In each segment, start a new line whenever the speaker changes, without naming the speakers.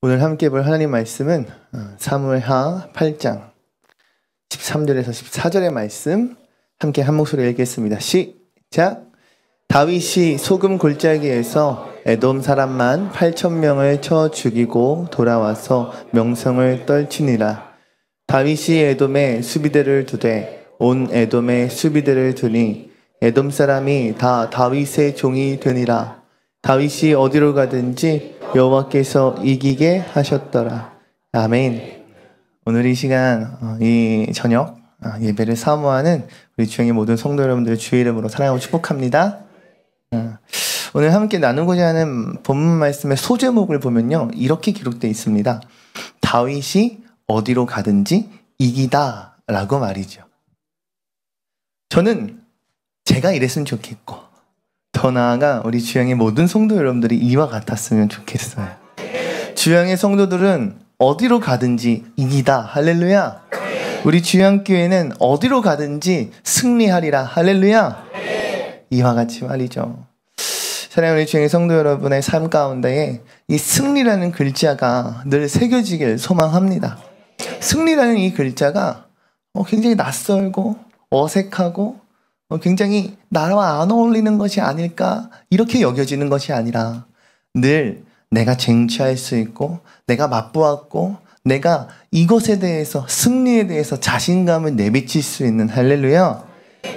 오늘 함께 볼 하나님 말씀은 사무엘하 8장 13절에서 14절의 말씀 함께 한 목소리로 읽겠습니다. 시작! 다윗이 소금 골짜기에서 에돔 사람만 8,000명을 쳐 죽이고 돌아와서 명성을 떨치니라. 다윗이 에돔에 수비대를 두되 온 에돔에 수비대를 두니 에돔 사람이 다 다윗의 종이 되니라. 다윗이 어디로 가든지 여호와께서 이기게 하셨더라. 아멘. 오늘 이 시간 이 저녁 예배를 사모하는 우리 주영의 모든 성도 여러분들을 주의 이름으로 사랑하고 축복합니다. 오늘 함께 나누고자 하는 본문 말씀의 소제목을 보면요, 이렇게 기록되어 있습니다. 다윗이 어디로 가든지 이기다 라고 말이죠. 저는 제가 이랬으면 좋겠고, 더 나아가 우리 주영의 모든 성도 여러분들이 이와 같았으면 좋겠어요. 주영의 성도들은 어디로 가든지 이기다. 할렐루야. 우리 주영교회는 어디로 가든지 승리하리라. 할렐루야. 이와 같이 말이죠. 사랑하는 우리 주영의 성도 여러분의 삶 가운데에 이 승리라는 글자가 늘 새겨지길 소망합니다. 승리라는 이 글자가 굉장히 낯설고 어색하고 굉장히 나와 안 어울리는 것이 아닐까, 이렇게 여겨지는 것이 아니라 늘 내가 쟁취할 수 있고 내가 맛보았고 내가 이것에 대해서, 승리에 대해서 자신감을 내비칠 수 있는, 할렐루야,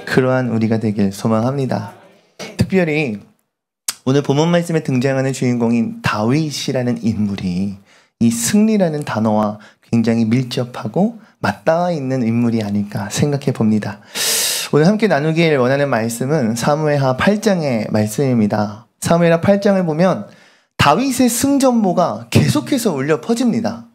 그러한 우리가 되길 소망합니다. 특별히 오늘 본문 말씀에 등장하는 주인공인 다윗이라는 인물이 이 승리라는 단어와 굉장히 밀접하고 맞닿아 있는 인물이 아닐까 생각해 봅니다. 오늘 함께 나누길 원하는 말씀은 사무엘하 8장의 말씀입니다. 사무엘하 8장을 보면 다윗의 승전보가 계속해서 울려 퍼집니다.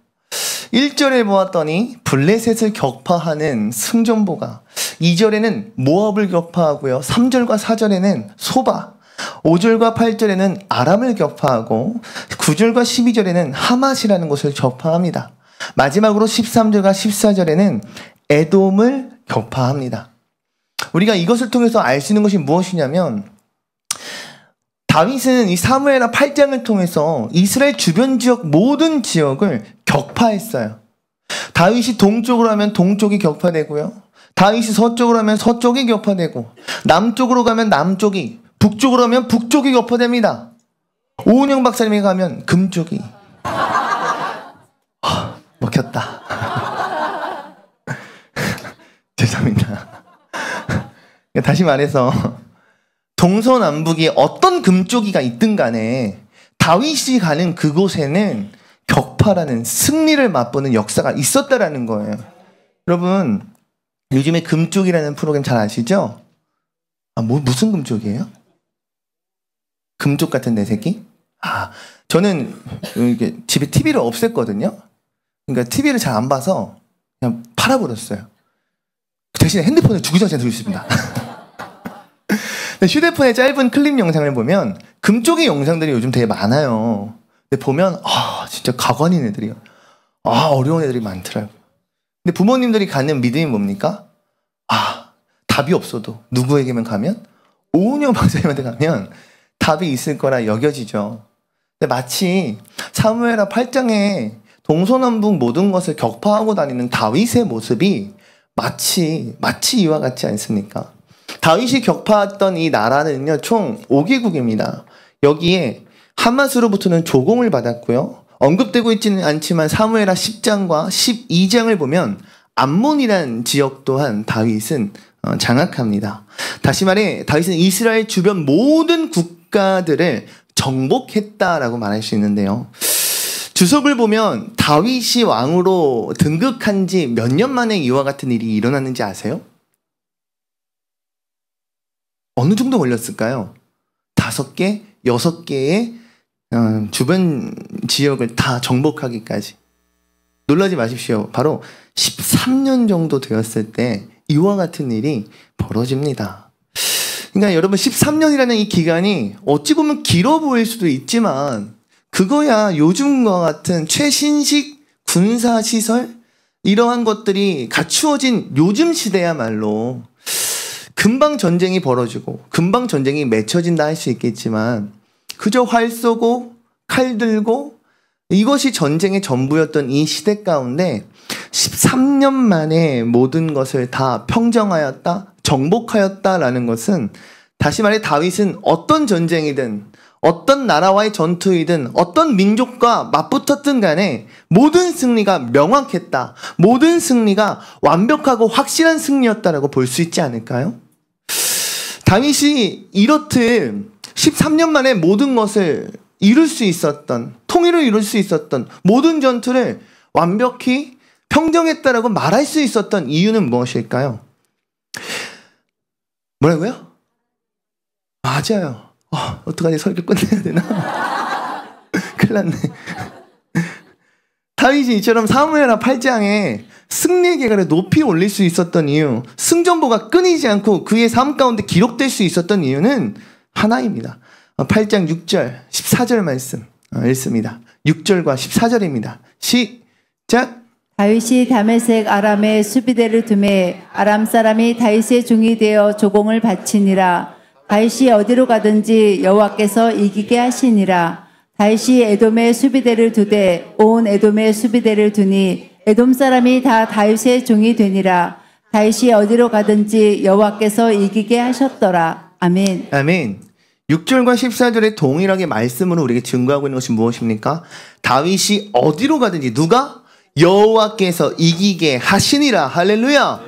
1절에 보았더니 블레셋을 격파하는 승전보가, 2절에는 모압을 격파하고요, 3절과 4절에는 소바, 5절과 8절에는 아람을 격파하고 9절과 12절에는 하맛이라는 곳을 격파합니다. 마지막으로 13절과 14절에는 에돔을 격파합니다. 우리가 이것을 통해서 알 수 있는 것이 무엇이냐면, 다윗은 이 사무엘하 8장을 통해서 이스라엘 주변 지역 모든 지역을 격파했어요. 다윗이 동쪽으로 하면 동쪽이 격파되고요, 다윗이 서쪽으로 하면 서쪽이 격파되고, 남쪽으로 가면 남쪽이, 북쪽으로 하면 북쪽이 격파됩니다. 오은영 박사님이 가면 금쪽이. 먹혔다. 죄송합니다. 다시 말해서 동서남북이 어떤 금쪽이가 있든 간에 다윗이 가는 그곳에는 격파라는 승리를 맛보는 역사가 있었다라는 거예요. 여러분, 요즘에 금쪽이라는 프로그램 잘 아시죠? 무슨 금쪽이에요? 금쪽 같은 내 새끼? 저는 집에 TV를 없앴거든요. 그러니까 TV를 잘 안 봐서 그냥 팔아버렸어요. 대신에 핸드폰을 주구장창 들고 있습니다. 휴대폰의 짧은 클립 영상을 보면 금쪽의 영상들이 요즘 되게 많아요. 근데 보면 진짜 가관인 애들이요. 어려운 애들이 많더라고요. 근데 부모님들이 갖는 믿음이 뭡니까? 답이 없어도 누구에게만 가면, 오은영 박사님한테 가면 답이 있을 거라 여겨지죠. 근데 마치 사무엘하 8장에 동서남북 모든 것을 격파하고 다니는 다윗의 모습이 마치 이와 같지 않습니까? 다윗이 격파했던 이 나라는요, 총 5개국입니다. 여기에 하맛으로부터는 조공을 받았고요, 언급되고 있지는 않지만 사무엘하 10장과 12장을 보면 암몬이라는 지역 또한 다윗은 장악합니다. 다시 말해 다윗은 이스라엘 주변 모든 국가들을 정복했다라고 말할 수 있는데요, 주석을 보면 다윗이 왕으로 등극한 지 몇 년 만에 이와 같은 일이 일어났는지 아세요? 어느 정도 걸렸을까요? 5개, 6개의 주변 지역을 다 정복하기까지. 놀라지 마십시오. 바로 13년 정도 되었을 때 이와 같은 일이 벌어집니다. 그러니까 여러분, 13년이라는 이 기간이 어찌 보면 길어 보일 수도 있지만 그거야 요즘과 같은 최신식 군사시설, 이러한 것들이 갖추어진 요즘 시대야말로 금방 전쟁이 벌어지고 금방 전쟁이 맺혀진다 할 수 있겠지만, 그저 활 쏘고 칼 들고 이것이 전쟁의 전부였던 이 시대 가운데 13년 만에 모든 것을 다 평정하였다, 정복하였다라는 것은, 다시 말해 다윗은 어떤 전쟁이든 어떤 나라와의 전투이든 어떤 민족과 맞붙었든 간에 모든 승리가 명확했다, 모든 승리가 완벽하고 확실한 승리였다라고 볼 수 있지 않을까요? 다윗이 이렇듯 13년 만에 모든 것을 이룰 수 있었던, 통일을 이룰 수 있었던, 모든 전투를 완벽히 평정했다라고 말할 수 있었던 이유는 무엇일까요? 뭐라고요? 맞아요. 어떡하지? 설교 끝내야 되나? 큰일 났네. 다윗이 이처럼 사무엘하 8장에 승리의 계가를 높이 올릴 수 있었던 이유, 승전보가 끊이지 않고 그의 삶 가운데 기록될 수 있었던 이유는 하나입니다. 8장 6절, 14절 말씀 읽습니다. 6절과 14절입니다. 시작!
다윗이 다메섹 아람에 수비대를 두매 아람 사람이 다윗의 종이 되어 조공을 바치니라. 다윗이 어디로 가든지 여호와께서 이기게 하시니라. 다윗이 에돔에 수비대를 두되 온 에돔에 수비대를 두니 에돔 사람이 다 다윗의 종이 되니라. 다윗이 어디로 가든지 여호와께서 이기게 하셨더라. 아멘.
아멘. 6절과 14절에 동일하게 말씀으로 우리에게 증거하고 있는 것이 무엇입니까? 다윗이 어디로 가든지 누가? 여호와께서 이기게 하시니라. 할렐루야.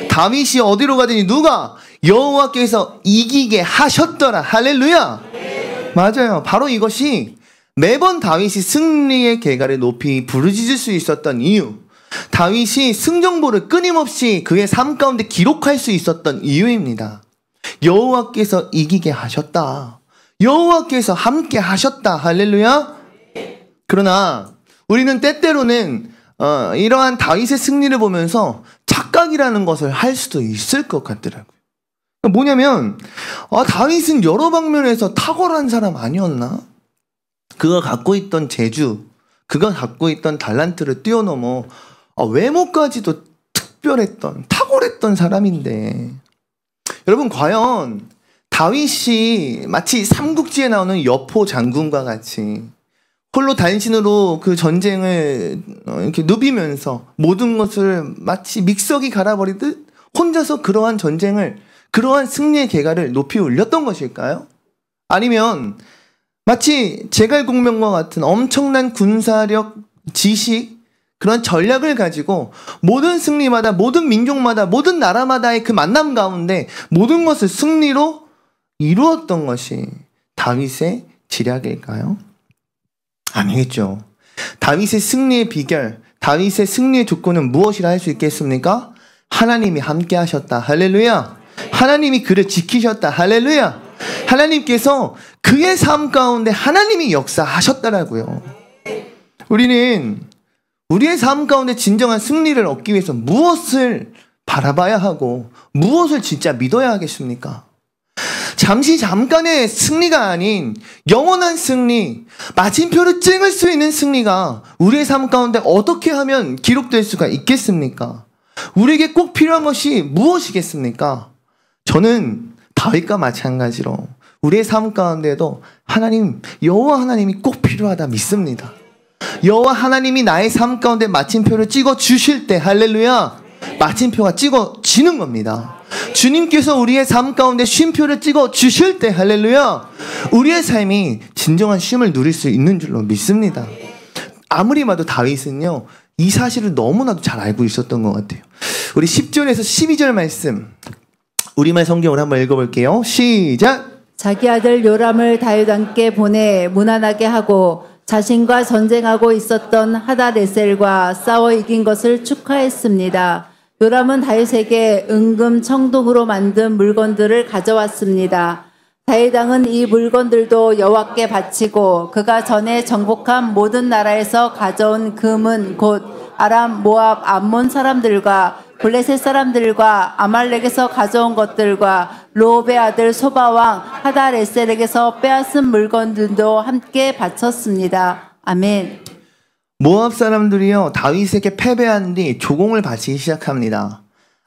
다윗이 어디로 가든지 누가? 여호와께서 이기게 하셨더라. 할렐루야. 맞아요. 바로 이것이 매번 다윗이 승리의 계가를 높이 부르짖을 수 있었던 이유, 다윗이 승정보를 끊임없이 그의 삶 가운데 기록할 수 있었던 이유입니다. 여호와께서 이기게 하셨다. 여호와께서 함께 하셨다. 할렐루야. 그러나 우리는 때때로는 이러한 다윗의 승리를 보면서 착각이라는 것을 할 수도 있을 것 같더라고요. 뭐냐면 다윗은 여러 방면에서 탁월한 사람 아니었나? 그가 갖고 있던 재주, 그가 갖고 있던 달란트를 뛰어넘어 외모까지도 특별했던, 탁월했던 사람인데, 여러분 과연 다윗이 마치 삼국지에 나오는 여포 장군과 같이 홀로 단신으로 그 전쟁을 이렇게 누비면서 모든 것을 마치 믹서기 갈아버리듯 혼자서 그러한 전쟁을, 그러한 승리의 계가를 높이 올렸던 것일까요? 아니면 마치 제갈공명과 같은 엄청난 군사력, 지식, 그런 전략을 가지고 모든 승리마다, 모든 민족마다, 모든 나라마다의 그 만남 가운데 모든 것을 승리로 이루었던 것이 다윗의 지략일까요? 아니겠죠. 다윗의 승리의 비결, 다윗의 승리의 조건은 무엇이라 할 수 있겠습니까? 하나님이 함께 하셨다. 할렐루야. 하나님이 그를 지키셨다. 할렐루야. 하나님께서 그의 삶 가운데 하나님이 역사하셨다라고요. 우리는 우리의 삶 가운데 진정한 승리를 얻기 위해서 무엇을 바라봐야 하고 무엇을 진짜 믿어야 하겠습니까? 잠깐의 승리가 아닌 영원한 승리, 마침표를 찍을 수 있는 승리가 우리의 삶 가운데 어떻게 하면 기록될 수가 있겠습니까? 우리에게 꼭 필요한 것이 무엇이겠습니까? 저는 다윗과 마찬가지로 우리의 삶 가운데도 하나님, 여호와 하나님이 꼭 필요하다 믿습니다. 여호와 하나님이 나의 삶 가운데 마침표를 찍어 주실 때, 할렐루야, 마침표가 찍어지는 겁니다. 주님께서 우리의 삶 가운데 쉼표를 찍어 주실 때, 할렐루야, 우리의 삶이 진정한 쉼을 누릴 수 있는 줄로 믿습니다. 아무리 봐도 다윗은요, 이 사실을 너무나도 잘 알고 있었던 것 같아요. 우리 10절에서 12절 말씀 우리말 성경으로 한번 읽어볼게요. 시작!
자기 아들 요람을 다윗 왕께 보내 무난하게 하고 자신과 전쟁하고 있었던 하닷에셀과 싸워 이긴 것을 축하했습니다. 요람은 다윗에게 은금 청동으로 만든 물건들을 가져왔습니다. 다윗 왕은 이 물건들도 여호와께 바치고 그가 전에 정복한 모든 나라에서 가져온 금은 곧 아람, 모압, 암몬 사람들과 블레셋 사람들과 아말렉에서 가져온 것들과 로업의 아들 소바왕 하닷에셀에게서 빼앗은 물건들도 함께 바쳤습니다. 아멘.
모압 사람들이요, 다윗에게 패배한 뒤 조공을 바치기 시작합니다.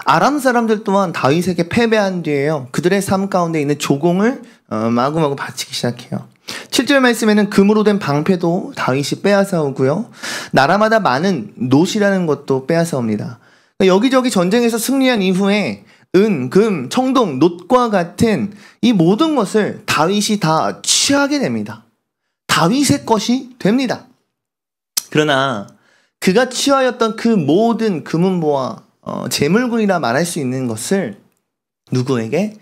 아람 사람들 또한 다윗에게 패배한 뒤에요, 그들의 삶 가운데 있는 조공을 마구마구 바치기 시작해요. 7절 말씀에는 금으로 된 방패도 다윗이 빼앗아 오고요. 나라마다 많은 놋이라는 것도 빼앗아 옵니다. 여기저기 전쟁에서 승리한 이후에 은, 금, 청동, 놋과 같은 이 모든 것을 다윗이 다 취하게 됩니다. 다윗의 것이 됩니다. 그러나 그가 취하였던 그 모든 금은보와 재물군이라 말할 수 있는 것을 누구에게?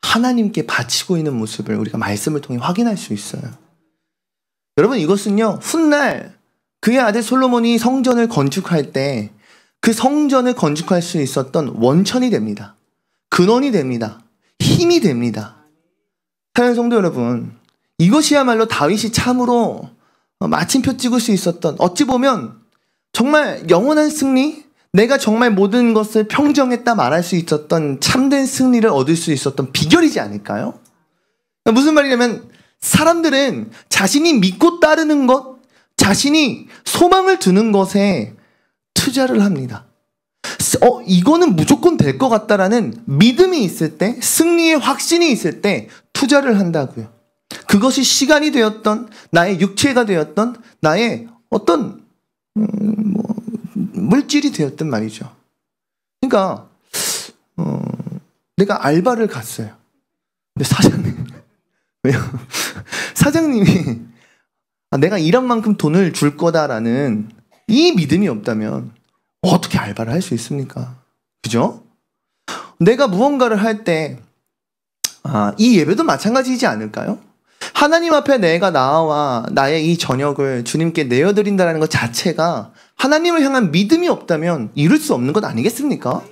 하나님께 바치고 있는 모습을 우리가 말씀을 통해 확인할 수 있어요. 여러분, 이것은요, 훗날 그의 아들 솔로몬이 성전을 건축할 때 그 성전을 건축할 수 있었던 원천이 됩니다. 근원이 됩니다. 힘이 됩니다. 사랑하는 성도 여러분, 이것이야말로 다윗이 참으로 마침표 찍을 수 있었던, 어찌 보면 정말 영원한 승리, 내가 정말 모든 것을 평정했다 말할 수 있었던 참된 승리를 얻을 수 있었던 비결이지 않을까요? 무슨 말이냐면, 사람들은 자신이 믿고 따르는 것, 자신이 소망을 두는 것에 투자를 합니다. 이거는 무조건 될 것 같다라는 믿음이 있을 때, 승리의 확신이 있을 때 투자를 한다고요. 그것이 시간이 되었던, 나의 육체가 되었던, 나의 어떤 물질이 되었던 말이죠. 그러니까 내가 알바를 갔어요. 근데 왜요? 사장님이 내가 일한 만큼 돈을 줄 거다라는 이 믿음이 없다면 어떻게 알바를 할 수 있습니까? 그죠? 내가 무언가를 할 때 이 예배도 마찬가지이지 않을까요? 하나님 앞에 내가 나와 나의 이 저녁을 주님께 내어드린다는 것 자체가 하나님을 향한 믿음이 없다면 이룰 수 없는 것 아니겠습니까?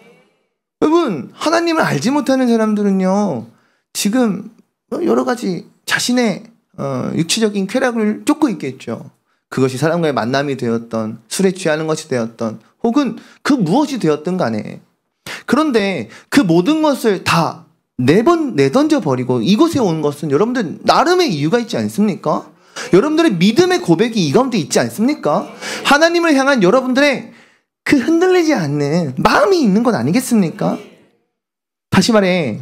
여러분, 하나님을 알지 못하는 사람들은요, 지금 여러 가지 자신의 육체적인 쾌락을 쫓고 있겠죠. 그것이 사람과의 만남이 되었던, 술에 취하는 것이 되었던, 혹은 그 무엇이 되었든 간에. 그런데 그 모든 것을 다 내던져 버리고 이곳에 온 것은 여러분들 나름의 이유가 있지 않습니까? 여러분들의 믿음의 고백이 이 가운데 있지 않습니까? 하나님을 향한 여러분들의 그 흔들리지 않는 마음이 있는 것 아니겠습니까? 다시 말해,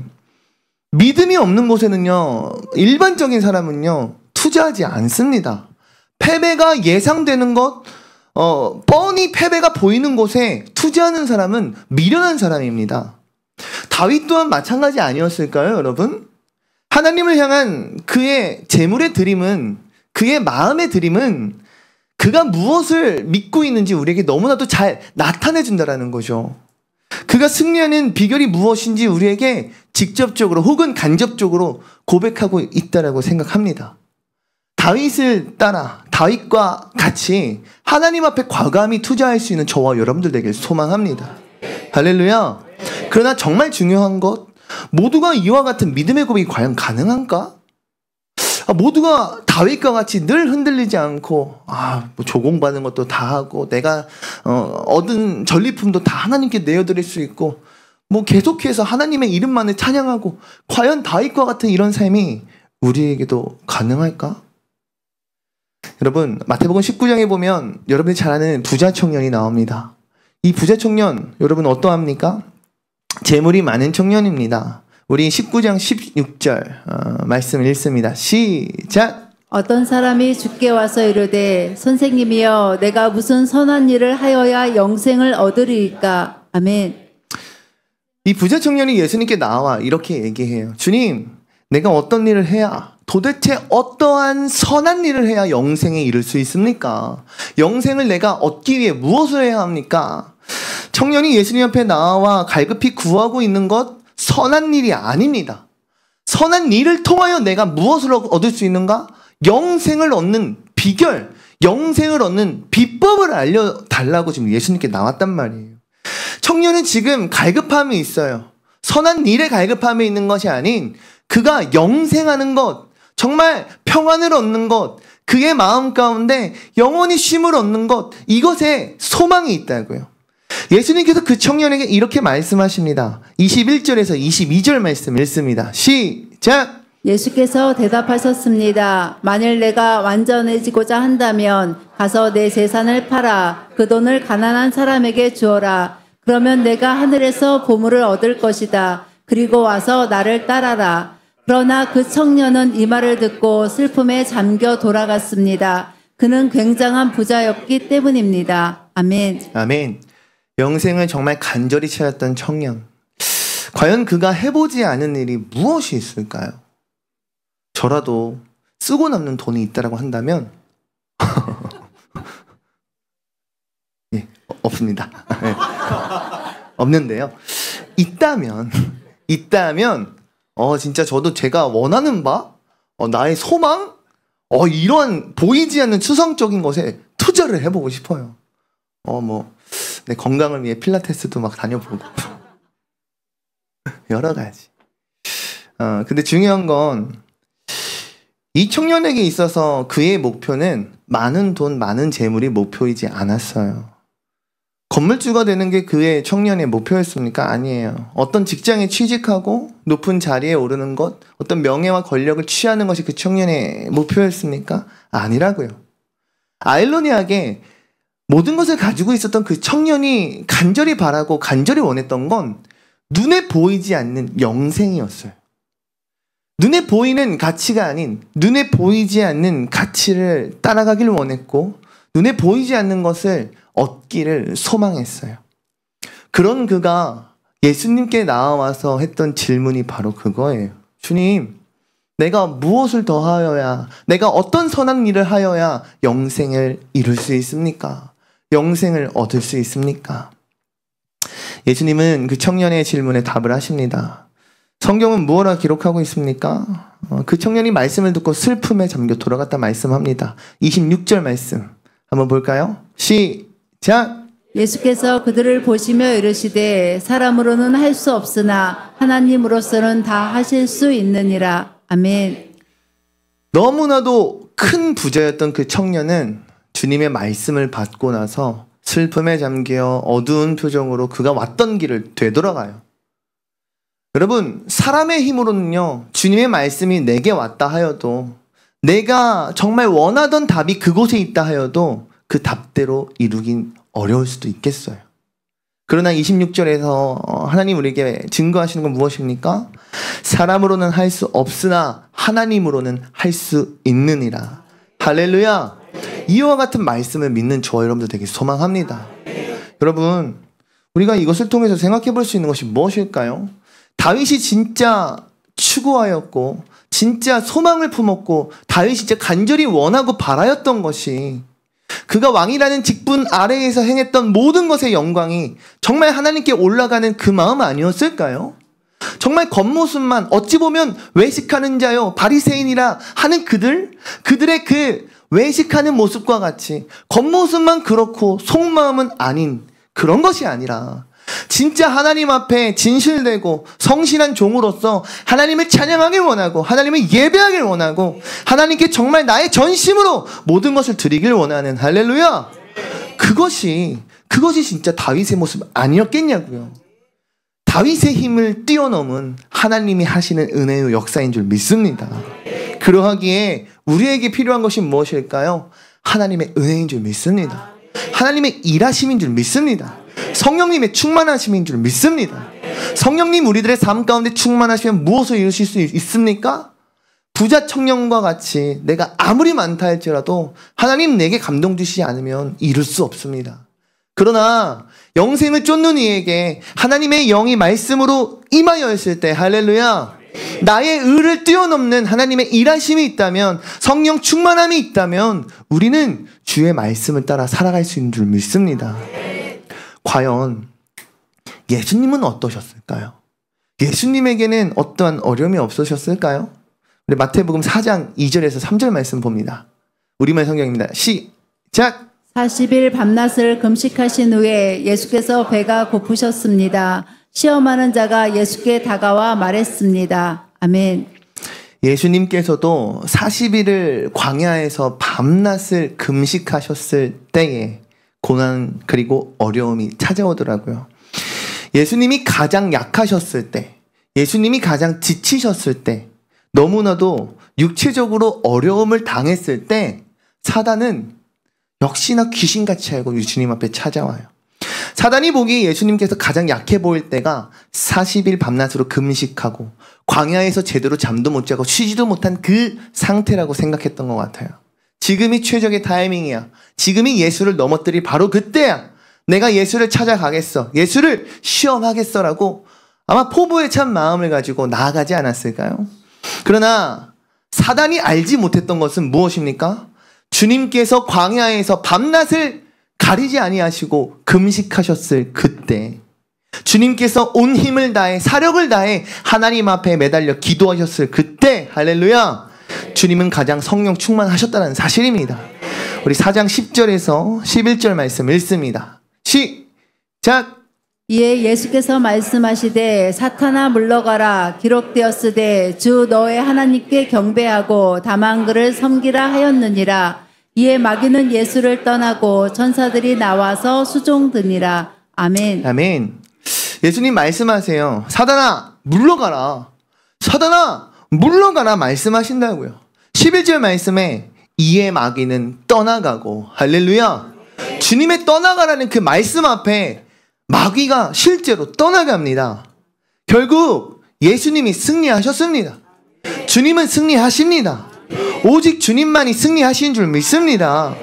믿음이 없는 곳에는요, 일반적인 사람은요, 투자하지 않습니다. 패배가 예상되는 것, 뻔히 패배가 보이는 곳에 투자하는 사람은 미련한 사람입니다. 다윗 또한 마찬가지 아니었을까요, 여러분? 하나님을 향한 그의 재물의 드림은, 그의 마음의 드림은 그가 무엇을 믿고 있는지 우리에게 너무나도 잘 나타내준다라는 거죠. 그가 승리하는 비결이 무엇인지 우리에게 직접적으로 혹은 간접적으로 고백하고 있다라고 생각합니다. 다윗을 따라 다윗과 같이 하나님 앞에 과감히 투자할 수 있는 저와 여러분들 되길 소망합니다. 할렐루야. 그러나 정말 중요한 것, 모두가 이와 같은 믿음의 고백이 과연 가능한가? 모두가 다윗과 같이 늘 흔들리지 않고 뭐 조공받은 것도 다 하고 내가 얻은 전리품도 다 하나님께 내어드릴 수 있고 뭐 계속해서 하나님의 이름만을 찬양하고, 과연 다윗과 같은 이런 삶이 우리에게도 가능할까? 여러분, 마태복음 19장에 보면 여러분이 잘 아는 부자 청년이 나옵니다. 이 부자 청년, 여러분 어떠합니까? 재물이 많은 청년입니다. 우리 19장 16절 말씀 읽습니다. 시작!
어떤 사람이 주께 와서 이르되 선생님이여 내가 무슨 선한 일을 하여야 영생을 얻으리이까? 아멘.
이 부자 청년이 예수님께 나와 이렇게 얘기해요. 주님, 내가 어떤 일을 해야, 도대체 어떠한 선한 일을 해야 영생에 이를 수 있습니까? 영생을 내가 얻기 위해 무엇을 해야 합니까? 청년이 예수님 앞에 나와 갈급히 구하고 있는 것, 선한 일이 아닙니다. 선한 일을 통하여 내가 무엇을 얻을 수 있는가? 영생을 얻는 비결, 영생을 얻는 비법을 알려달라고 지금 예수님께 나왔단 말이에요. 청년은 지금 갈급함이 있어요. 선한 일에 갈급함이 있는 것이 아닌 그가 영생하는 것, 정말 평안을 얻는 것, 그의 마음 가운데 영원히 쉼을 얻는 것, 이것에 소망이 있다고요. 예수님께서 그 청년에게 이렇게 말씀하십니다. 21절에서 22절 말씀 읽습니다. 시작!
예수께서 대답하셨습니다. 만일 내가 완전해지고자 한다면 가서 내 재산을 팔아 그 돈을 가난한 사람에게 주어라. 그러면 내가 하늘에서 보물을 얻을 것이다. 그리고 와서 나를 따라라. 그러나 그 청년은 이 말을 듣고 슬픔에 잠겨 돌아갔습니다. 그는 굉장한 부자였기 때문입니다. 아멘.
아멘. 영생을 정말 간절히 찾았던 청년. 과연 그가 해보지 않은 일이 무엇이 있을까요? 저라도 쓰고 남는 돈이 있다라고 한다면 예, 없습니다. 네. 없는데요. 있다면 진짜 저도 제가 원하는 바, 나의 소망, 이런 보이지 않는 추상적인 것에 투자를 해보고 싶어요. 내 건강을 위해 필라테스도 막 다녀보고 여러 가지. 근데 중요한 건 이 청년에게 있어서 그의 목표는 많은 돈, 많은 재물이 목표이지 않았어요. 건물주가 되는 게 그의 청년의 목표였습니까? 아니에요. 어떤 직장에 취직하고 높은 자리에 오르는 것, 어떤 명예와 권력을 취하는 것이 그 청년의 목표였습니까? 아니라고요. 아이러니하게 모든 것을 가지고 있었던 그 청년이 간절히 바라고 간절히 원했던 건 눈에 보이지 않는 영생이었어요. 눈에 보이는 가치가 아닌 눈에 보이지 않는 가치를 따라가길 원했고 눈에 보이지 않는 것을 얻기를 소망했어요. 그런 그가 예수님께 나와서 했던 질문이 바로 그거예요. 주님, 내가 무엇을 더하여야, 내가 어떤 선한 일을 하여야 영생을 이룰 수 있습니까? 영생을 얻을 수 있습니까? 예수님은 그 청년의 질문에 답을 하십니다. 성경은 무엇라 기록하고 있습니까? 그 청년이 말씀을 듣고 슬픔에 잠겨 돌아갔다 말씀합니다. 26절 말씀 한번 볼까요? 시작!
예수께서 그들을 보시며 이르시되 사람으로는 할 수 없으나 하나님으로서는 다 하실 수 있느니라. 아멘.
너무나도 큰 부자였던 그 청년은 주님의 말씀을 받고 나서 슬픔에 잠겨 어두운 표정으로 그가 왔던 길을 되돌아가요. 여러분, 사람의 힘으로는요, 주님의 말씀이 내게 왔다 하여도, 내가 정말 원하던 답이 그곳에 있다 하여도 그 답대로 이루긴 어려울 수도 있겠어요. 그러나 26절에서 하나님 우리에게 증거하시는 건 무엇입니까? 사람으로는 할 수 없으나 하나님으로는 할 수 있느니라. 할렐루야. 이와 같은 말씀을 믿는 저와 여러분들 되게 소망합니다. 여러분, 우리가 이것을 통해서 생각해 볼 수 있는 것이 무엇일까요? 다윗이 진짜 추구하였고 진짜 소망을 품었고 다윗이 진짜 간절히 원하고 바라였던 것이 그가 왕이라는 직분 아래에서 행했던 모든 것의 영광이 정말 하나님께 올라가는 그 마음 아니었을까요? 정말 겉모습만 어찌 보면 외식하는 자요 바리새인이라 하는 그들의 그 외식하는 모습과 같이 겉모습만 그렇고 속마음은 아닌 그런 것이 아니라 진짜 하나님 앞에 진실되고 성실한 종으로서 하나님을 찬양하길 원하고 하나님을 예배하길 원하고 하나님께 정말 나의 전심으로 모든 것을 드리길 원하는 할렐루야. 그것이 진짜 다윗의 모습 아니었겠냐고요. 다윗의 힘을 뛰어넘은 하나님이 하시는 은혜의 역사인 줄 믿습니다. 그러하기에 우리에게 필요한 것이 무엇일까요? 하나님의 은혜인 줄 믿습니다. 하나님의 일하심인 줄 믿습니다. 성령님의 충만하심인 줄 믿습니다. 성령님 우리들의 삶 가운데 충만하시면 무엇을 이루실 수 있습니까? 부자 청년과 같이 내가 아무리 많다 할지라도 하나님 내게 감동 주시지 않으면 이룰 수 없습니다. 그러나 영생을 쫓는 이에게 하나님의 영이 말씀으로 임하였을 때 할렐루야, 나의 의를 뛰어넘는 하나님의 일하심이 있다면, 성령 충만함이 있다면 우리는 주의 말씀을 따라 살아갈 수 있는 줄 믿습니다. 과연 예수님은 어떠셨을까요? 예수님에게는 어떠한 어려움이 없으셨을까요? 우리 마태복음 4장 2절에서 3절 말씀 봅니다. 우리말 성경입니다. 시작!
40일 밤낮을 금식하신 후에 예수께서 배가 고프셨습니다. 시험하는 자가 예수께 다가와 말했습니다. 아멘.
예수님께서도 40일을 광야에서 밤낮을 금식하셨을 때에 고난 그리고 어려움이 찾아오더라고요. 예수님이 가장 약하셨을 때, 예수님이 가장 지치셨을 때, 너무나도 육체적으로 어려움을 당했을 때 사단은 역시나 귀신같이 알고 예수님 앞에 찾아와요. 사단이 보기에 예수님께서 가장 약해 보일 때가 40일 밤낮으로 금식하고 광야에서 제대로 잠도 못 자고 쉬지도 못한 그 상태라고 생각했던 것 같아요. 지금이 최적의 타이밍이야. 지금이 예수를 넘어뜨릴 바로 그때야. 내가 예수를 찾아가겠어. 예수를 시험하겠어라고 아마 포부에 찬 마음을 가지고 나아가지 않았을까요? 그러나 사단이 알지 못했던 것은 무엇입니까? 주님께서 광야에서 밤낮을 가리지 아니하시고 금식하셨을 그때, 주님께서 온 힘을 다해 사력을 다해 하나님 앞에 매달려 기도하셨을 그때, 할렐루야, 주님은 가장 성령 충만하셨다는 사실입니다. 우리 4장 10절에서 11절 말씀 읽습니다. 시작.
이에 예수께서 말씀하시되 사탄아 물러가라 기록되었으되 주 너의 하나님께 경배하고 다만 그를 섬기라 하였느니라. 이에 마귀는 예수를 떠나고 천사들이 나와서 수종드니라. 아멘.
아멘. 예수님 말씀하세요. 사단아 물러가라. 사단아 물러가라 말씀하신다고요. 11절 말씀에 이에 마귀는 떠나가고, 할렐루야, 주님의 떠나가라는 그 말씀 앞에 마귀가 실제로 떠나갑니다. 결국 예수님이 승리하셨습니다. 주님은 승리하십니다. 오직 주님만이 승리하신 줄 믿습니다.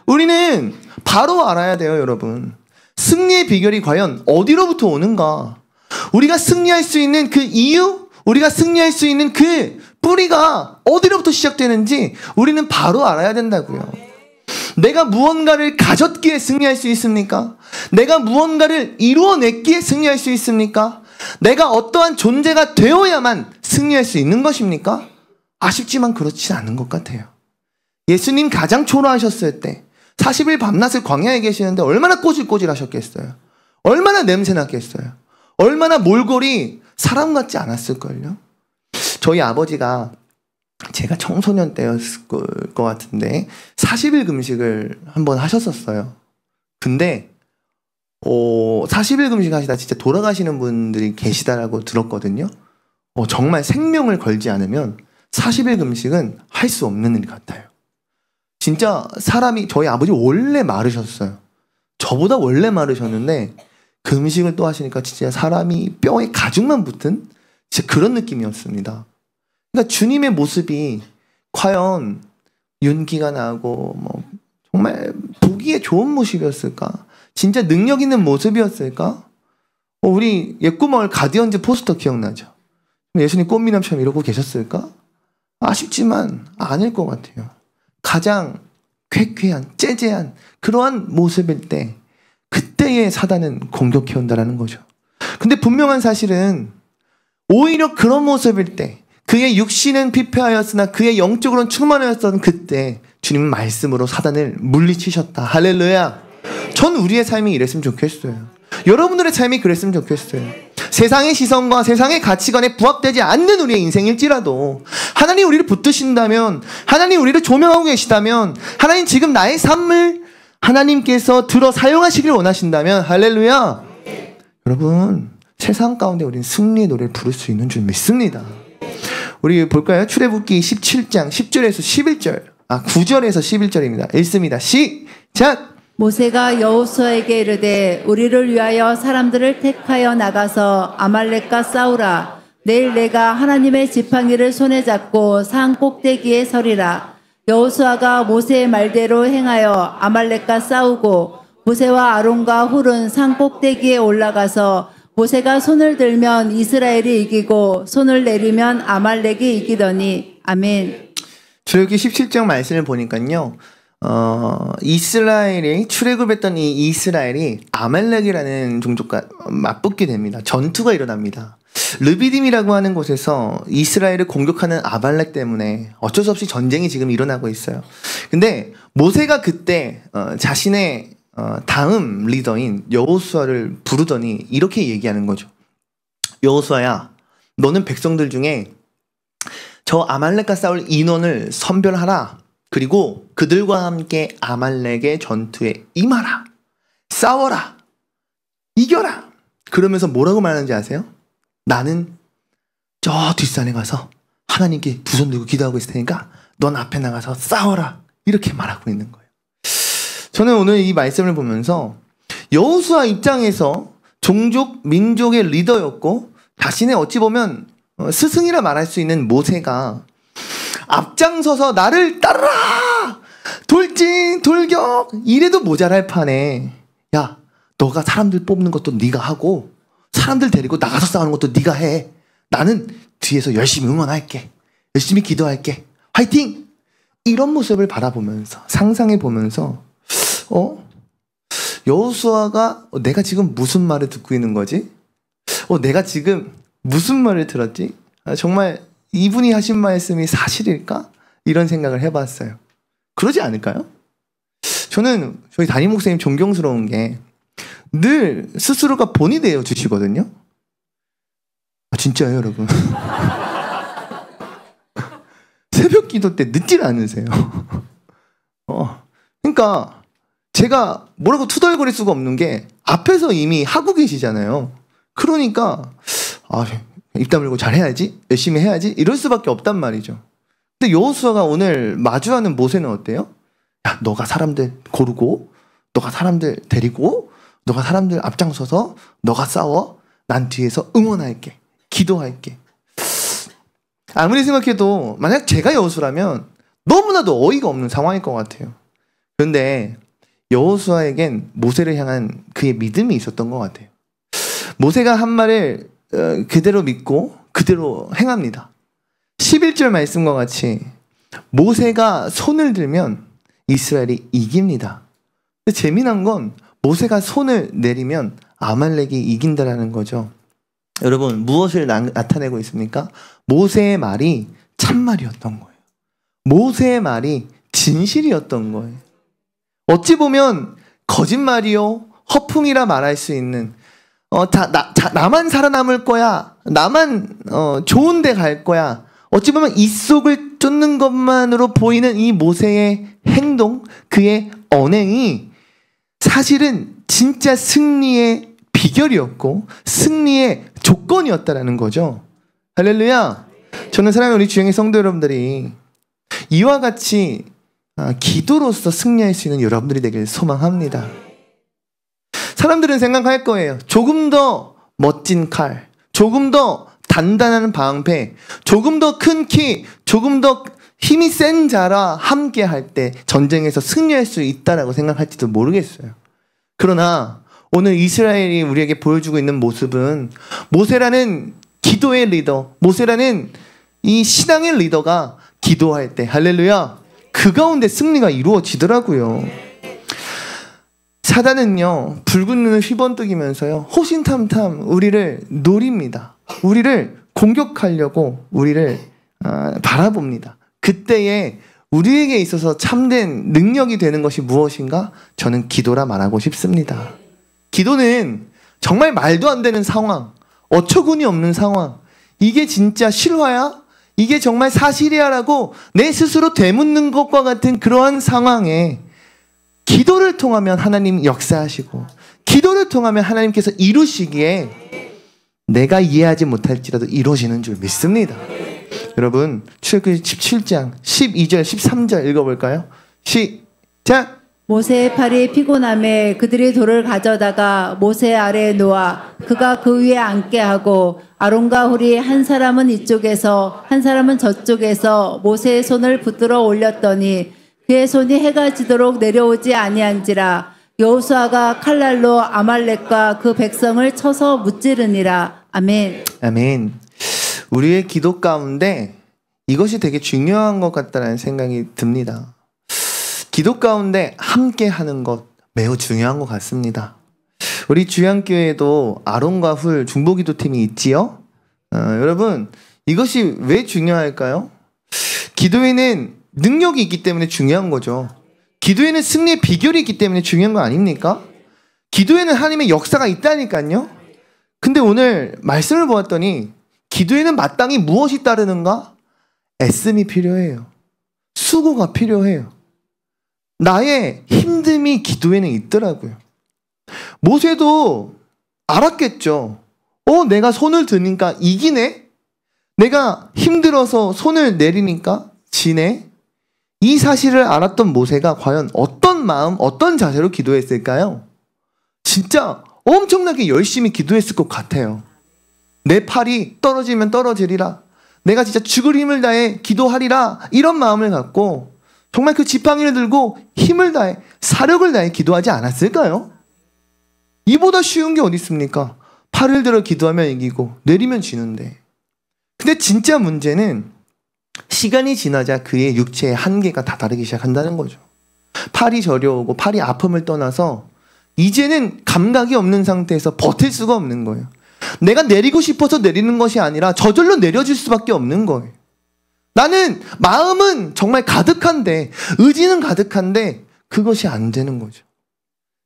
우리는 바로 알아야 돼요, 여러분. 승리의 비결이 과연 어디로부터 오는가? 우리가 승리할 수 있는 그 이유, 우리가 승리할 수 있는 그 뿌리가 어디로부터 시작되는지 우리는 바로 알아야 된다고요. 내가 무언가를 가졌기에 승리할 수 있습니까? 내가 무언가를 이루어냈기에 승리할 수 있습니까? 내가 어떠한 존재가 되어야만 승리할 수 있는 것입니까? 아쉽지만 그렇지 않은 것 같아요. 예수님 가장 초라하셨을 때 40일 밤낮을 광야에 계시는데 얼마나 꼬질꼬질 하셨겠어요? 얼마나 냄새났겠어요? 얼마나 몰골이 사람 같지 않았을걸요? 저희 아버지가 제가 청소년 때였을 것 같은데 40일 금식을 한번 하셨었어요. 근데 40일 금식 하시다 진짜 돌아가시는 분들이 계시다라고 들었거든요. 정말 생명을 걸지 않으면 40일 금식은 할 수 없는 일 같아요. 진짜 사람이, 저희 아버지 원래 마르셨어요. 저보다 원래 마르셨는데 금식을 또 하시니까 진짜 사람이 뼈에 가죽만 붙은 진짜 그런 느낌이었습니다. 그러니까 주님의 모습이 과연 윤기가 나고 뭐 정말 보기에 좋은 모습이었을까? 진짜 능력 있는 모습이었을까? 우리 옛구마을 가디언즈 포스터 기억나죠? 예수님 꽃미남처럼 이러고 계셨을까? 아쉽지만 아닐 것 같아요. 가장 쾌쾌한, 째째한 그러한 모습일 때 그때의 사단은 공격해온다라는 거죠. 근데 분명한 사실은 오히려 그런 모습일 때, 그의 육신은 피폐하였으나 그의 영적으로는 충만하였던 그때 주님은 말씀으로 사단을 물리치셨다. 할렐루야. 전 우리의 삶이 이랬으면 좋겠어요. 여러분들의 삶이 그랬으면 좋겠어요. 세상의 시선과 세상의 가치관에 부합되지 않는 우리의 인생일지라도 하나님 우리를 붙드신다면, 하나님 우리를 조명하고 계시다면, 하나님 지금 나의 삶을 하나님께서 들어 사용하시길 원하신다면, 할렐루야, 여러분 세상 가운데 우리는 승리의 노래를 부를 수 있는 줄 믿습니다. 우리 볼까요? 출애굽기 17장 10절에서 11절, 9절에서 11절입니다. 읽습니다. 시작.
모세가 여호수아에게 이르되 우리를 위하여 사람들을 택하여 나가서 아말렉과 싸우라. 내일 내가 하나님의 지팡이를 손에 잡고 산 꼭대기에 서리라. 여호수아가 모세의 말대로 행하여 아말렉과 싸우고 모세와 아론과 훌은 산 꼭대기에 올라가서 모세가 손을 들면 이스라엘이 이기고 손을 내리면 아말렉이 이기더니. 아멘.
출애굽기 17장 말씀을 보니까요, 이스라엘이 출애굽했던 이 이스라엘이 아말렉이라는 종족과 맞붙게 됩니다. 전투가 일어납니다. 르비딤이라고 하는 곳에서 이스라엘을 공격하는 아말렉 때문에 어쩔 수 없이 전쟁이 지금 일어나고 있어요. 근데 모세가 그때 자신의 다음 리더인 여호수아를 부르더니 이렇게 얘기하는 거죠. 여호수아야, 너는 백성들 중에 저 아말렉과 싸울 인원을 선별하라. 그리고 그들과 함께 아말렉의 전투에 임하라. 싸워라. 이겨라. 그러면서 뭐라고 말하는지 아세요? 나는 저 뒷산에 가서 하나님께 두 손 들고 기도하고 있을 테니까 넌 앞에 나가서 싸워라. 이렇게 말하고 있는 거예요. 저는 오늘 이 말씀을 보면서 여호수아 입장에서 종족, 민족의 리더였고 자신의 어찌 보면 스승이라 말할 수 있는 모세가 앞장서서 나를 따르라! 돌진, 돌격! 이래도 모자랄 판에 야, 너가 사람들 뽑는 것도 네가 하고 사람들 데리고 나가서 싸우는 것도 네가 해. 나는 뒤에서 열심히 응원할게. 열심히 기도할게. 화이팅! 이런 모습을 바라보면서 상상해보면서 여호수아가 내가 지금 무슨 말을 듣고 있는 거지? 내가 지금 무슨 말을 들었지? 정말 이분이 하신 말씀이 사실일까? 이런 생각을 해봤어요. 그러지 않을까요? 저는 저희 담임 목사님 존경스러운 게 늘 스스로가 본이 되어 주시거든요. 진짜요, 여러분? 새벽 기도 때 늦질 않으세요. 그러니까 제가 뭐라고 투덜거릴 수가 없는 게 앞에서 이미 하고 계시잖아요. 그러니까 입 다물고 잘해야지, 열심히 해야지 이럴 수밖에 없단 말이죠. 근데 여호수아가 오늘 마주하는 모세는 어때요? 야, 너가 사람들 고르고, 너가 사람들 데리고, 너가 사람들 앞장서서 너가 싸워. 난 뒤에서 응원할게, 기도할게. 아무리 생각해도 만약 제가 여호수라면 너무나도 어이가 없는 상황일 것 같아요. 그런데 여호수아에겐 모세를 향한 그의 믿음이 있었던 것 같아요. 모세가 한 말을 그대로 믿고 그대로 행합니다. 11절 말씀과 같이 모세가 손을 들면 이스라엘이 이깁니다. 근데 재미난 건 모세가 손을 내리면 아말렉이 이긴다라는 거죠. 여러분, 무엇을 나타내고 있습니까? 모세의 말이 참말이었던 거예요. 모세의 말이 진실이었던 거예요. 어찌 보면 거짓말이요, 허풍이라 말할 수 있는 나만 살아남을 거야, 나만 좋은 데 갈 거야, 어찌 보면 입속을 쫓는 것만으로 보이는 이 모세의 행동, 그의 언행이 사실은 진짜 승리의 비결이었고 승리의 조건이었다라는 거죠. 할렐루야. 저는 사랑하는 우리 주영의 성도 여러분들이 이와 같이 기도로서 승리할 수 있는 여러분들이 되길 소망합니다. 사람들은 생각할 거예요. 조금 더 멋진 칼, 조금 더 단단한 방패, 조금 더 큰 키, 조금 더 힘이 센 자라 함께 할 때 전쟁에서 승리할 수 있다라고 생각할지도 모르겠어요. 그러나 오늘 이스라엘이 우리에게 보여주고 있는 모습은 모세라는 기도의 리더, 모세라는 이 신앙의 리더가 기도할 때, 할렐루야, 그 가운데 승리가 이루어지더라고요. 사단은요, 붉은 눈을 휘번뜩이면서요, 호신탐탐 우리를 노립니다. 우리를 공격하려고 우리를 바라봅니다. 그때에 우리에게 있어서 참된 능력이 되는 것이 무엇인가? 저는 기도라 말하고 싶습니다. 기도는 정말 말도 안 되는 상황, 어처구니 없는 상황, 이게 진짜 실화야? 이게 정말 사실이야? 라고 내 스스로 되묻는 것과 같은 그러한 상황에 기도를 통하면 하나님 역사하시고 기도를 통하면 하나님께서 이루시기에 내가 이해하지 못할지라도 이루어지는 줄 믿습니다. 여러분, 출애굽기 17장 12절 13절 읽어볼까요? 시작!
모세의 팔이 피곤함에 그들이 돌을 가져다가 모세 아래에 놓아 그가 그 위에 앉게 하고 아론과 훌이 한 사람은 이쪽에서 한 사람은 저쪽에서 모세의 손을 붙들어 올렸더니 그의 손이 해가 지도록 내려오지 아니한지라. 여호수아가 칼날로 아말렉과 그 백성을 쳐서 무찌르니라. 아멘.
아멘. 우리의 기도 가운데 이것이 되게 중요한 것 같다는 생각이 듭니다. 기도 가운데 함께 하는 것 매우 중요한 것 같습니다. 우리 주양교회에도 아론과 훌 중보기도팀이 있지요? 여러분, 이것이 왜 중요할까요? 기도에는 능력이 있기 때문에 중요한 거죠. 기도에는 승리의 비결이 있기 때문에 중요한 거 아닙니까? 기도에는 하나님의 역사가 있다니까요. 근데 오늘 말씀을 보았더니 기도에는 마땅히 무엇이 따르는가? 애씀이 필요해요. 수고가 필요해요. 나의 힘듦이 기도에는 있더라고요. 모세도 알았겠죠. 내가 손을 드니까 이기네? 내가 힘들어서 손을 내리니까 지네? 이 사실을 알았던 모세가 과연 어떤 마음, 어떤 자세로 기도했을까요? 진짜 엄청나게 열심히 기도했을 것 같아요. 내 팔이 떨어지면 떨어지리라. 내가 진짜 죽을 힘을 다해 기도하리라. 이런 마음을 갖고 정말 그 지팡이를 들고 힘을 다해 사력을 다해 기도하지 않았을까요? 이보다 쉬운 게 어디 있습니까? 팔을 들어 기도하면 이기고 내리면 지는데. 근데 진짜 문제는 시간이 지나자 그의 육체의 한계가 다다르기 시작한다는 거죠. 팔이 저려오고 팔이 아픔을 떠나서 이제는 감각이 없는 상태에서 버틸 수가 없는 거예요. 내가 내리고 싶어서 내리는 것이 아니라 저절로 내려질 수밖에 없는 거예요. 나는 마음은 정말 가득한데, 의지는 가득한데 그것이 안 되는 거죠.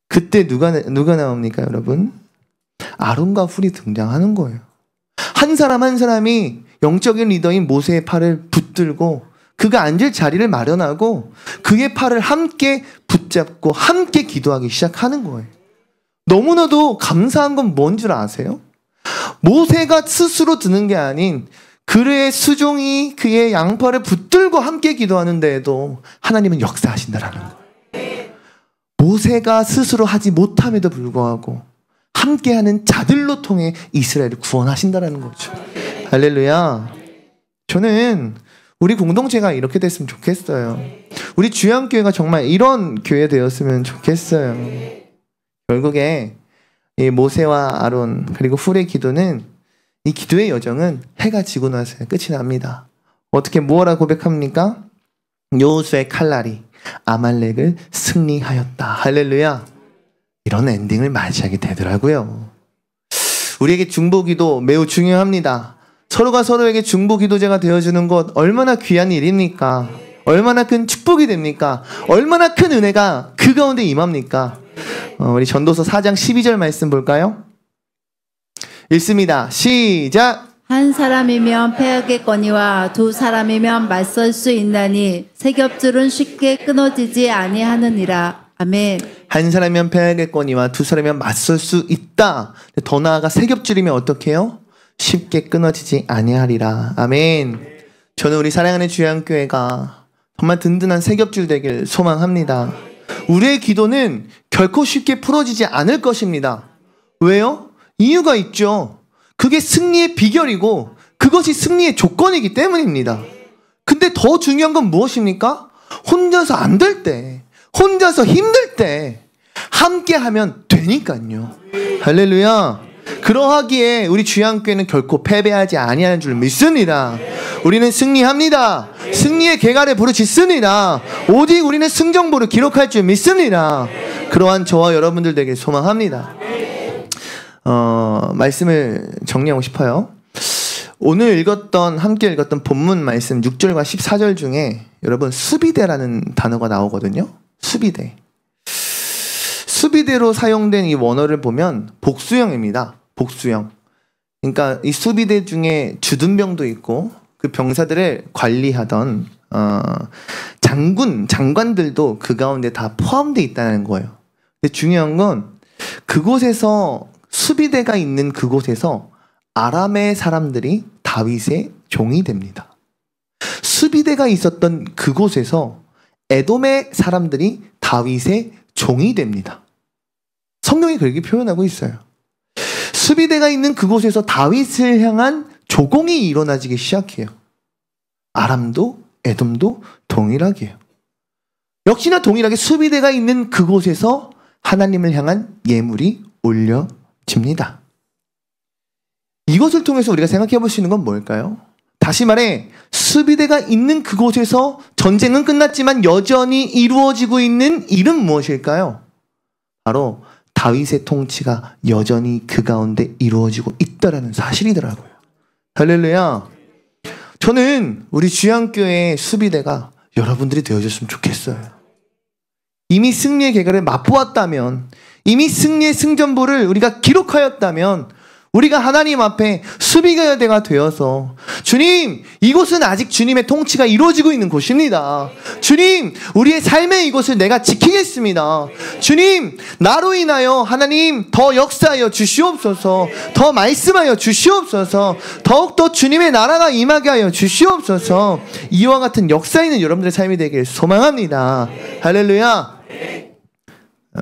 그때 누가 나옵니까, 여러분? 아론과 훌이 등장하는 거예요. 한 사람 한 사람이 영적인 리더인 모세의 팔을 붙들고 그가 앉을 자리를 마련하고 그의 팔을 함께 붙잡고 함께 기도하기 시작하는 거예요. 너무나도 감사한 건 뭔 줄 아세요? 모세가 스스로 드는 게 아닌 그의 수종이 그의 양팔을 붙들고 함께 기도하는 데에도 하나님은 역사하신다라는 거예요. 모세가 스스로 하지 못함에도 불구하고 함께하는 자들로 통해 이스라엘을 구원하신다라는 거죠. 할렐루야. 저는 우리 공동체가 이렇게 됐으면 좋겠어요. 우리 주양교회가 정말 이런 교회 되었으면 좋겠어요. 결국에 이 모세와 아론 그리고 훌의 기도는, 이 기도의 여정은 해가 지고 나서 끝이 납니다. 어떻게 뭐라 고백합니까? 여호수아의 칼날이 아말렉을 승리하였다. 할렐루야. 이런 엔딩을 맞이하게 되더라고요. 우리에게 중보기도 매우 중요합니다. 서로가 서로에게 중보기도자가 되어주는 것 얼마나 귀한 일입니까? 얼마나 큰 축복이 됩니까? 얼마나 큰 은혜가 그 가운데 임합니까? 우리 전도서 4장 12절 말씀 볼까요? 읽습니다. 시작!
한 사람이면 패하겠거니와 두 사람이면 맞설 수 있나니 세 겹줄은 쉽게 끊어지지 아니하느니라. 아멘.
한 사람이면 패하겠거니와 두 사람이면 맞설 수 있다. 더 나아가 세 겹줄이면 어떻게 해요? 쉽게 끊어지지 아니하리라. 아멘. 저는 우리 사랑하는 주양교회가 정말 든든한 세 겹줄 되길 소망합니다. 우리의 기도는 결코 쉽게 풀어지지 않을 것입니다. 왜요? 이유가 있죠. 그게 승리의 비결이고 그것이 승리의 조건이기 때문입니다. 근데 더 중요한 건 무엇입니까? 혼자서 안 될 때, 혼자서 힘들 때 함께하면 되니까요. 할렐루야. 그러하기에 우리 주양교회는 결코 패배하지 아니하는 줄 믿습니다. 우리는 승리합니다. 승리의 계가를 부르짖습니다. 오직 우리는 승정보를 기록할 줄 믿습니다. 그러한 저와 여러분들 되길 소망합니다. 말씀을 정리하고 싶어요. 오늘 함께 읽었던 본문 말씀 6절과 14절 중에 여러분 수비대라는 단어가 나오거든요. 수비대. 수비대로 사용된 이 원어를 보면 복수형입니다. 복수형. 그러니까 이 수비대 중에 주둔병도 있고 그 병사들을 관리하던 장관들도 그 가운데 다 포함되어 있다는 거예요. 근데 중요한 건 그곳에서 수비대가 있는 그곳에서 아람의 사람들이 다윗의 종이 됩니다. 수비대가 있었던 그곳에서 에돔의 사람들이 다윗의 종이 됩니다. 성경이 그렇게 표현하고 있어요. 수비대가 있는 그곳에서 다윗을 향한 조공이 일어나기 시작해요. 아람도 에돔도 동일하게 해요. 역시나 동일하게 수비대가 있는 그곳에서 하나님을 향한 예물이 올려집니다. 이것을 통해서 우리가 생각해 볼 수 있는 건 뭘까요? 다시 말해 수비대가 있는 그곳에서 전쟁은 끝났지만 여전히 이루어지고 있는 일은 무엇일까요? 바로 다윗의 통치가 여전히 그 가운데 이루어지고 있다라는 사실이더라고요. 할렐루야. 저는 우리 주양교회의 수비대가 여러분들이 되어줬으면 좋겠어요. 이미 승리의 계가를 맛보았다면, 이미 승리의 승전보를 우리가 기록하였다면 우리가 하나님 앞에 수비대가 되어서 주님, 이곳은 아직 주님의 통치가 이루어지고 있는 곳입니다. 주님, 우리의 삶의 이곳을 내가 지키겠습니다. 주님, 나로 인하여 하나님 더 역사하여 주시옵소서. 더 말씀하여 주시옵소서. 더욱더 주님의 나라가 임하게 하여 주시옵소서. 이와 같은 역사 있는 여러분들의 삶이 되길 소망합니다. 할렐루야.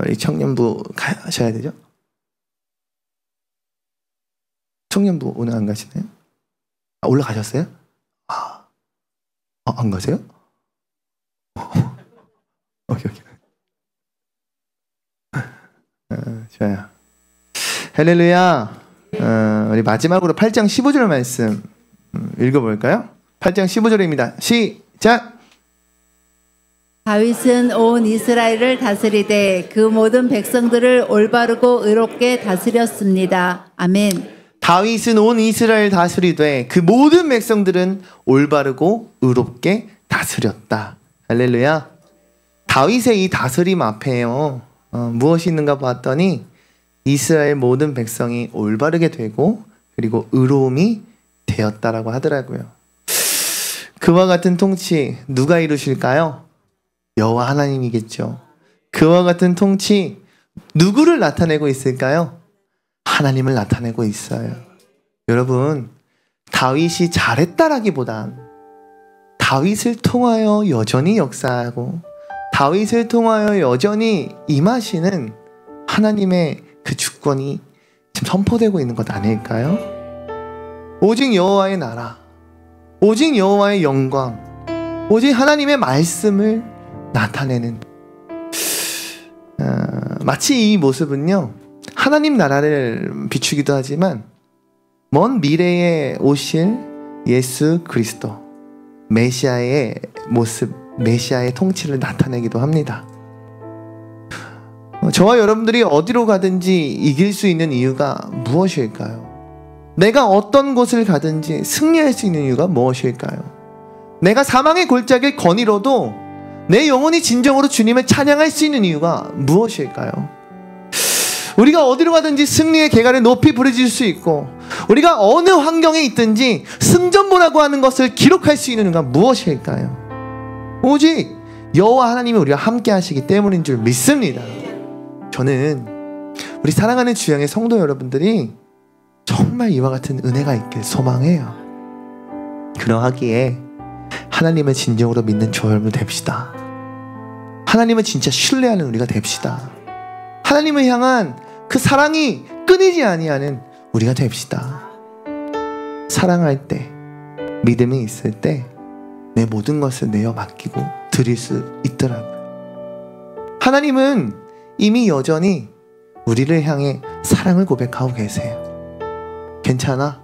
우리 청년부 가셔야 되죠? 청년부 오늘 안 가시나요? 아, 올라가셨어요? 안 가세요? 오케이. 좋아요. 할렐루야. 우리 마지막으로 8장 15절 말씀 읽어볼까요? 8장 15절입니다. 시작.
다윗은 온 이스라엘을 다스리되 그 모든 백성들을 올바르고 의롭게 다스렸습니다. 아멘.
다윗은 온 이스라엘 다스리되 그 모든 백성들은 올바르고 의롭게 다스렸다. 할렐루야. 다윗의 이 다스림 앞에요, 무엇이 있는가 봤더니 이스라엘 모든 백성이 올바르게 되고 그리고 의로움이 되었다라고 하더라고요. 그와 같은 통치 누가 이루실까요? 여호와 하나님이겠죠. 그와 같은 통치 누구를 나타내고 있을까요? 하나님을 나타내고 있어요. 여러분, 다윗이 잘했다라기보단 다윗을 통하여 여전히 역사하고 다윗을 통하여 여전히 임하시는 하나님의 그 주권이 지금 선포되고 있는 것 아닐까요? 오직 여호와의 나라, 오직 여호와의 영광, 오직 하나님의 말씀을 나타내는, 마치 이 모습은요, 하나님 나라를 비추기도 하지만 먼 미래에 오실 예수 그리스도 메시아의 모습, 메시아의 통치를 나타내기도 합니다. 저와 여러분들이 어디로 가든지 이길 수 있는 이유가 무엇일까요? 내가 어떤 곳을 가든지 승리할 수 있는 이유가 무엇일까요? 내가 사망의 골짜기를 거닐어도 내 영혼이 진정으로 주님을 찬양할 수 있는 이유가 무엇일까요? 우리가 어디로 가든지 승리의 계가를 높이 부르질 수 있고 우리가 어느 환경에 있든지 승전보라고 하는 것을 기록할 수 있는 이유가 무엇일까요? 오직 여호와 하나님이 우리와 함께 하시기 때문인 줄 믿습니다. 저는 우리 사랑하는 주양의 성도 여러분들이 정말 이와 같은 은혜가 있길 소망해요. 그러하기에 하나님을 진정으로 믿는 저 여러분 됩시다. 하나님을 진짜 신뢰하는 우리가 됩시다. 하나님을 향한 그 사랑이 끊이지 아니하는 우리가 됩시다. 사랑할 때, 믿음이 있을 때 내 모든 것을 내어 맡기고 드릴 수 있더라고요. 하나님은 이미 여전히 우리를 향해 사랑을 고백하고 계세요. 괜찮아?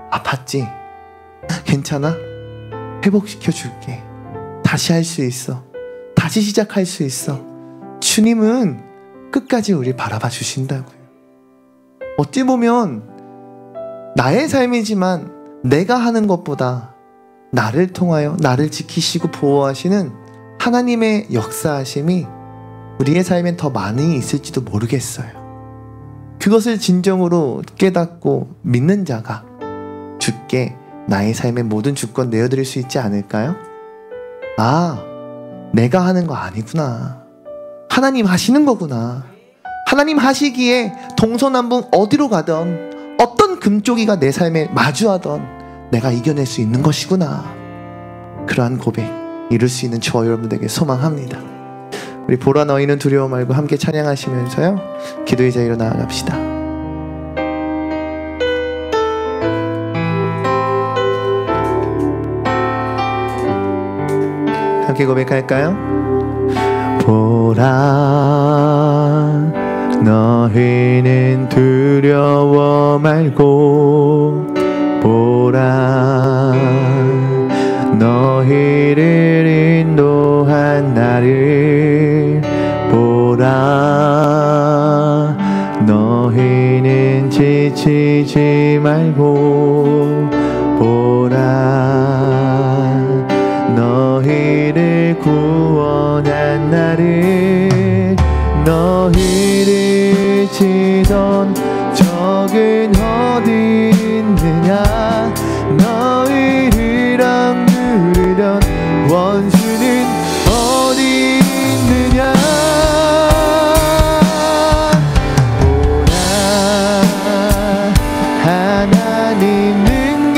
아팠지? 괜찮아? 회복시켜 줄게. 다시 할 수 있어. 다시 시작할 수 있어. 주님은 끝까지 우리 바라봐 주신다고요. 어찌 보면 나의 삶이지만 내가 하는 것보다 나를 통하여 나를 지키시고 보호하시는 하나님의 역사하심이 우리의 삶엔 더 많이 있을지도 모르겠어요. 그것을 진정으로 깨닫고 믿는 자가 주께 나의 삶의 모든 주권 내어드릴 수 있지 않을까요? 아, 내가 하는 거 아니구나. 하나님 하시는 거구나. 하나님 하시기에 동서남북 어디로 가던 어떤 금쪽이가 내 삶에 마주하던 내가 이겨낼 수 있는 것이구나. 그러한 고백 이룰 수 있는 저와 여러분들에게 소망합니다. 우리 보라 너희는 두려워 말고 함께 찬양하시면서요, 기도의 자리로 나아갑시다. 함께 고백할까요? 보라 너희는 두려워 말고, 보라 너희를 인도한 나를 보라. 너희는 지치지 말고 보라. 너희를 구원한 나를. 너희를 치던 적은 어디 있느냐. 너희를 악물던 원수는 어디 있느냐. 보라 하나님 능력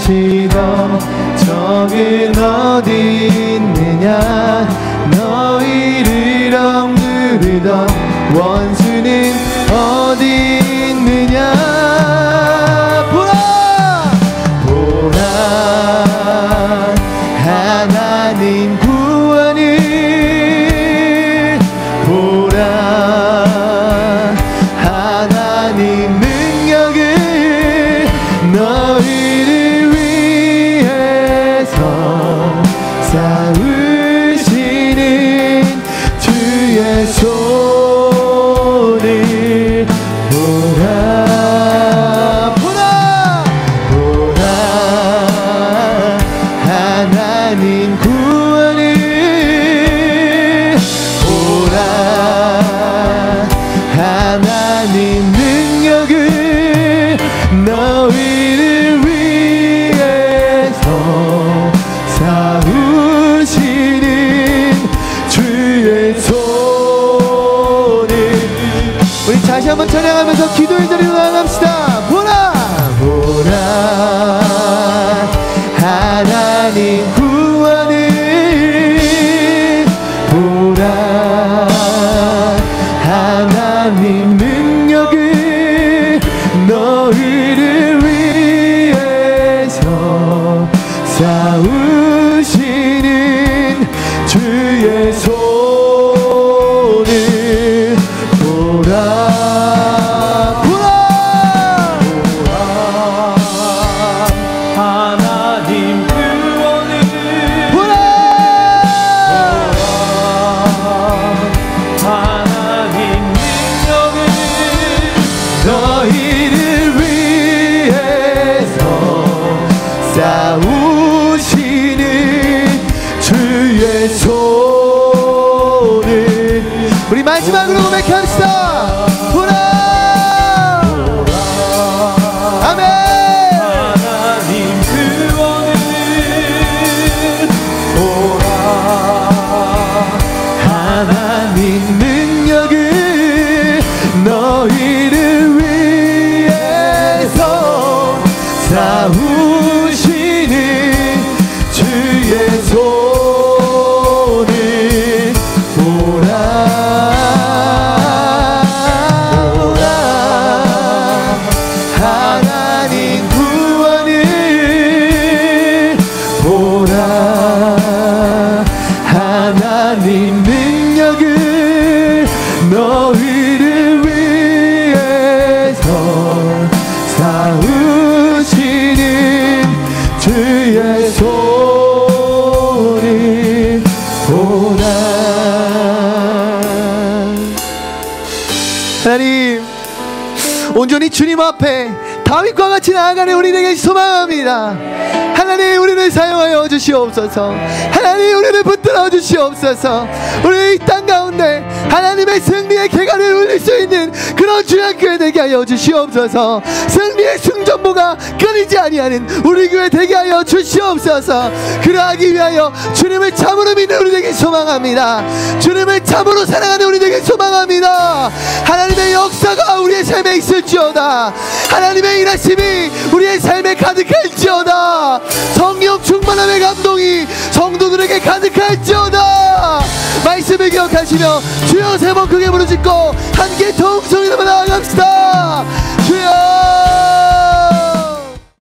치던 적은 어디 있느냐 너희를 억누르던 원수는 어디 있느냐 보라 하나님 구원을 보라 하나님 능력을 너희를 위해서 쌓으시는 주의 손을 보라 하나님 구원을 보라 하나님 능력을 너희를 위해서 쌓으시는 주의 손을 우리 다시 한번 찬양하면서 기도의 자리로 나갑시다. 보라 하나님 구원을 보라 하나님 능력을 너희를 위해서 쌓으시는 주의 손을 보라 하나님 구원을 보라 하나님 능력을 너희를 위해서 쌓으시는 주의 손을 우리 마지막으로 고백합시다. 보라 아멘 하나님 능력을 너희를 위해서 쌓으시는 주의 손을 보라 하나님 구원을 보라 하나님 능력을 너희를 위해서 쌓으시는 주의 손을 보라 하나님 온전히 주님 앞에 다윗과 같이 나아가는 우리에게 소망합니다. 하나님 우리를 사용하여 주시옵소서. 하나님 우리를 붙들어 주시옵소서. 우리 이 땅 가운데 하나님의 승리의 개가를 울릴 수 있는 그런 주의 교회 되게 하여 주시옵소서. 승리의 승전보가 끊이지 아니하는 우리 교회 되게 하여 주시옵소서. 그러하기 위하여 주님을 참으로 믿는 우리 되게 소망합니다. 주님을 참으로 사랑하는 우리 되게 소망합니다. 하나님의 역사가 우리의 삶에 있을지어다. 하나님의 일하심이 우리의 삶에 가득할지어다. 성령 충만함의 감동이 성도들에게 가득할지어다. 말씀을 기억하시며 주여 세 번 크게 부르짖고 함께 통성이로 나아갑시다. 주여